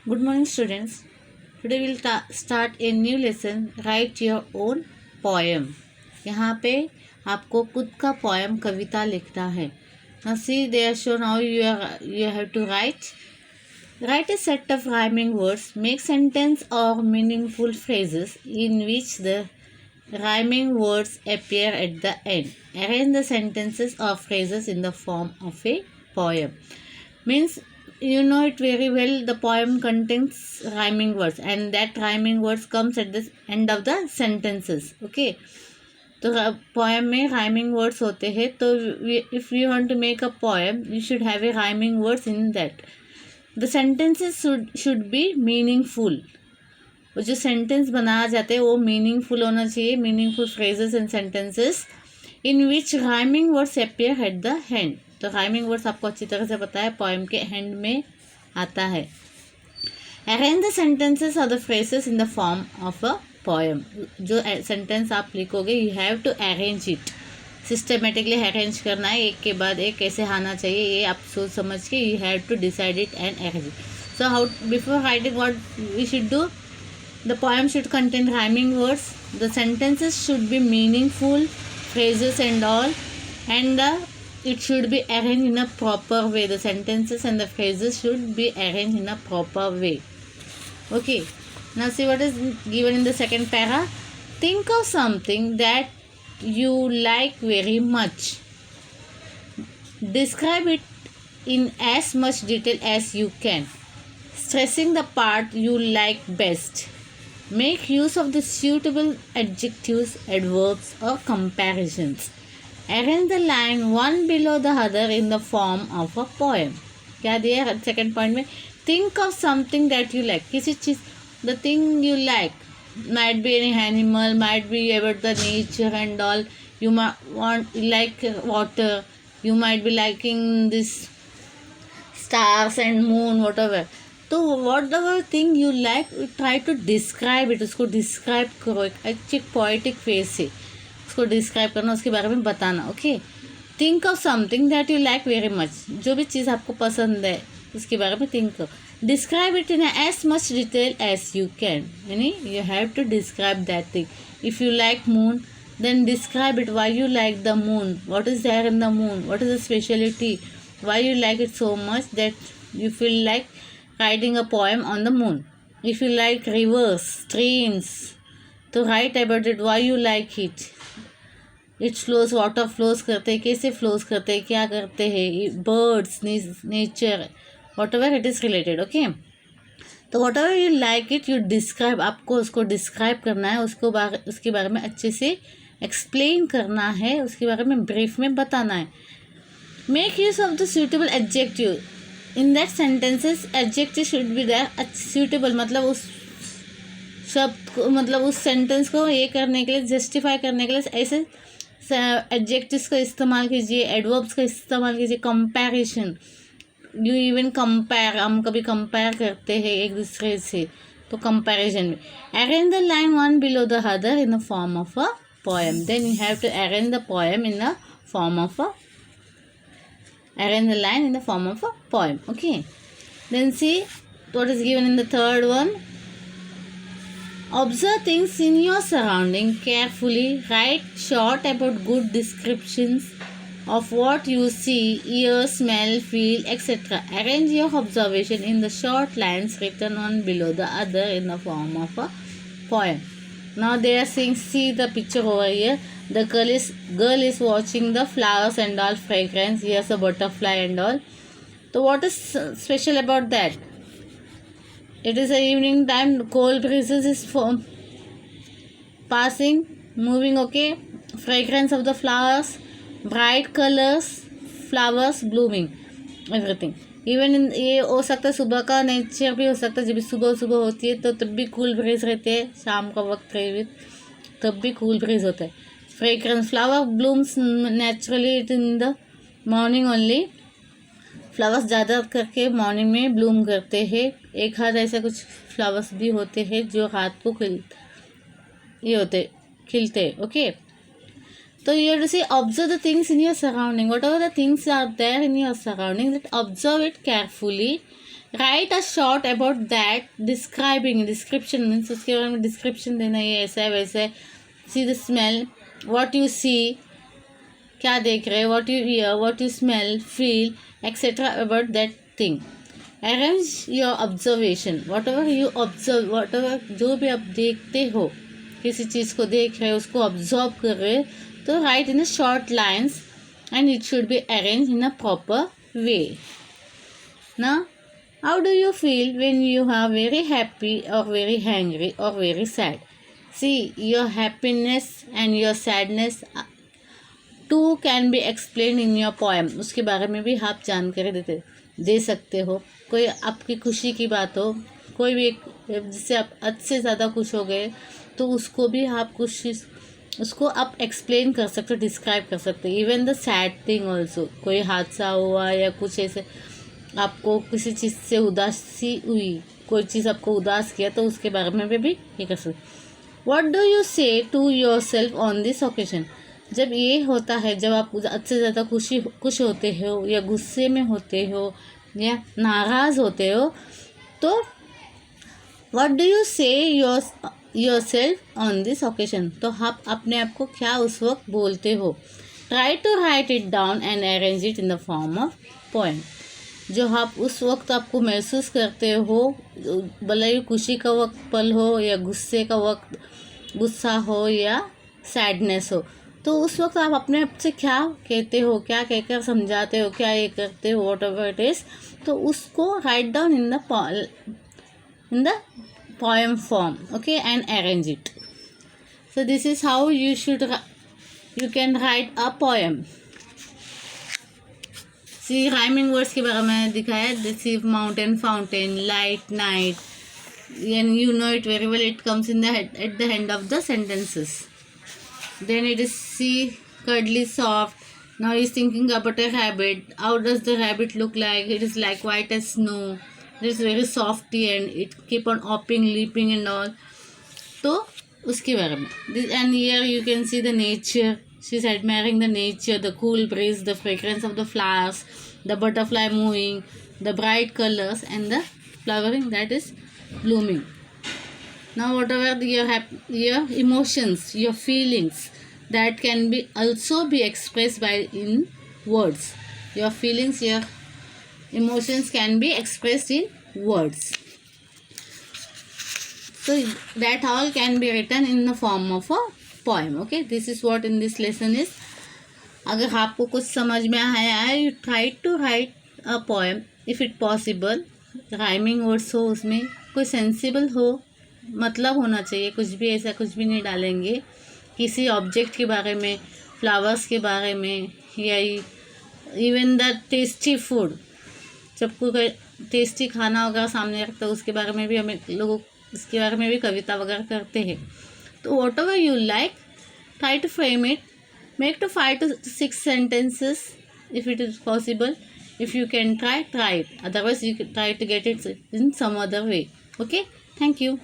Good morning, students. Today we'll start a new lesson. Write your own poem. यहाँ पे आपको खुद का poem कविता लिखना है. Now see, they are shown how you have to write. Write a set of rhyming words. Make sentence or meaningful phrases in which the rhyming words appear at the end. Arrange the sentences or phrases in the form of a poem. Means you know it very well, the poem contains rhyming words and that rhyming words comes at the end of the sentences. Okay, तो poem में rhyming words होते हैं. तो if you want to make a poem, you should have a rhyming words in that. The sentences should be meaningful. वो जो sentence बनाया जाता है वो meaningful होना चाहिए. Meaningful phrases and sentences in which rhyming words appear at the end. तो rhyming words आपको अच्छी तरह से पता है, पोएम के एंड में आता है. अरेंज द सेंटेंसेस और the phrases in the form of a poem. जो सेंटेंस आप लिखोगे you have to arrange it. Systematically arrange करना है, एक के बाद एक कैसे आना चाहिए ये आप सोच समझ के you have to decide it and arrange it. So how before writing what we should do, the poem should contain rhyming words, the sentences should be meaningful, phrases and all, and it should be arranged in a proper way. The sentences and the phrases should be arranged in a proper way. Okay, now see what is given in the second para. Think of something that you like very much. Describe it in as much detail as you can, stressing the part you like best. Make use of the suitable adjectives, adverbs or comparisons. Arrange the line one below the other in the form of a poem. क्या दिया है second point में? Think of something that you like. किसी चीज़, the thing you like might be any animal, might be about the nature and all. You might like water. You might be liking this stars and moon, whatever. तो whatever thing you like, try to describe it. उसको describe करो एक अच्छी poetic face से. उसको describe करना, उसके बारे में बताना. Okay, think of something that you like very much. जो भी चीज़ आपको पसंद है उसके बारे में थिंक करो. Describe it in as much detail as you can. यानी you have to describe that thing. If you like moon, then describe it. Why you like the moon, what is there in the moon, what is the speciality, why you like it so much that you feel like writing a poem on the moon. If you like rivers, streams, तो write about it. Why you like it, it flows, water flows करते हैं, कैसे flows करते हैं, क्या करते हैं, birds, nature, whatever it is related. Okay, तो whatever you like it, you describe. आपको उसको डिस्क्राइब करना है, उसके बारे में अच्छे से एक्सप्लेन करना है, उसके बारे में ब्रीफ में बताना है. Make use of the suitable adjective in that sentences. Adjective should be there. Suitable मतलब उस शब्द को, मतलब उस सेंटेंस को ये करने के लिए, जस्टिफाई करने के लिए ऐसे एडजेक्टिव्स का इस्तेमाल कीजिए, एडवर्ब्स का इस्तेमाल कीजिए. कंपैरिजन, यू इवन कंपेयर, हम कभी कंपेयर करते हैं एक दूसरे से, तो कंपैरिजन में. Arrange the line one below the other in the form of a poem. Then you have to arrange the poem in the form of a, arrange the line in the form of a poem. Okay, then see what is given in the third one. Observe things in your surrounding carefully. Write short about good descriptions of what you see, hear, smell, feel, etc. Arrange your observation in the short lines written one below the other in the form of a poem. Now they are saying, see the picture over here. The girl is watching the flowers and all, fragrance. Here's a butterfly and all. So what is special about that? It is a evening time. Cold breezes is passing, moving. Okay, fragrance of the flowers, bright colors, flowers blooming, everything. Even ये हो सकता है सुबह का nature भी हो सकता है. जब भी सुबह होती है तो तब भी कूल ब्रीज रहते हैं. शाम का वक्त है तब भी कूल ब्रीज होता है. Fragrance, flower blooms naturally it in the morning only. Flowers ज़्यादा करके मॉर्निंग में ब्लूम करते हैं. एक हाथ ऐसा कुछ फ्लावर्स भी होते हैं जो रात को खिलते. Okay, So you have to say, observe the things in your surrounding. Whatever the things are there in your surrounding, that observe it carefully. Right a short about that, describing, description means उसके बारे में description देना, ये ऐसा है वैसा है. See the smell, what you see, क्या देख रहे, what you hear, what you smell, feel etcetera about that thing. Arrange your observation, whatever you observe, whatever जो भी आप देखते हो, किसी चीज़ को देख रहे हो, उसको ऑब्जर्व कर रहे हो, तो right in a short lines and it should be arranged in a proper way. Now, how do you feel when you are very happy or very angry or very sad? See, your happiness and your sadness too can be explained in your poem. उसके बारे में भी आप जानकारी दे सकते हो. कोई आपकी खुशी की बात हो, कोई भी जिससे आप हद से ज़्यादा खुश हो गए, तो उसको भी आप उसको आप एक्सप्लेन कर सकते हो, डिस्क्राइब कर सकते हो. Even the sad thing also, कोई हादसा हुआ या कुछ ऐसे आपको किसी चीज़ से उदासी हुई, कोई चीज़ आपको उदास किया, तो उसके बारे में भी ये कर सकते. What do you say to yourself on this occasion. जब ये होता है, जब आप हद से ज़्यादा खुश होते हो या गुस्से में होते हो या नाराज़ होते हो, तो व्हाट डू यू से योरसेल्फ ऑन दिस ओकेजन. तो आप अपने आप को क्या उस वक्त बोलते हो. Try to write it down and arrange it in the form of poem. जो आप उस वक्त आपको महसूस करते हो, भले ही खुशी का वक्त पल हो या गुस्से का वक्त, गुस्सा हो या सैडनेस हो, तो उस वक्त आप अपने आप से क्या कहते हो, क्या कहकर समझाते हो, क्या ये करते हो, वॉट एवर इट इज़, तो उसको write down in the poem form, okay, and arrange it. So this is how you can write a poem. See, rhyming words के बारे में दिखाया. This is mountain, fountain, light, night, and you know it very well. It comes in the head at the end of the sentences. Then it is see, cuddly, soft. Now he is thinking about a rabbit. How does the rabbit look like? It is like white as snow. It is very softy and it keep on hopping, leaping and all. तो उसके बारे में. And here you can see the nature. She is admiring the nature, the cool breeze, the fragrance of the flowers, the butterfly moving, the bright colors and the flowering that is blooming. Now whatever your emotions, your feelings, that can be also be expressed by in words. Your feelings, your emotions can be expressed in words. So that all can be written in the form of a poem. Okay, this is what in this lesson is. अगर आपको कुछ समझ में आया है, you try to write a poem if it possible. Rhyming words हो, उसमें कोई सेंसिबल हो, मतलब होना चाहिए. कुछ भी ऐसा कुछ भी नहीं डालेंगे. किसी ऑब्जेक्ट के बारे में, फ्लावर्स के बारे में, या इवन द टेस्टी फूड, जब कोई टेस्टी खाना वगैरह सामने रखता है, उसके बारे में भी हमें लोग उसके बारे में भी कविता वगैरह करते हैं. तो whatever you like, try to frame it, make to 5 to 6 sentences if it is possible. If you can try it. Otherwise you can try to get it in some other way. Okay, thank you.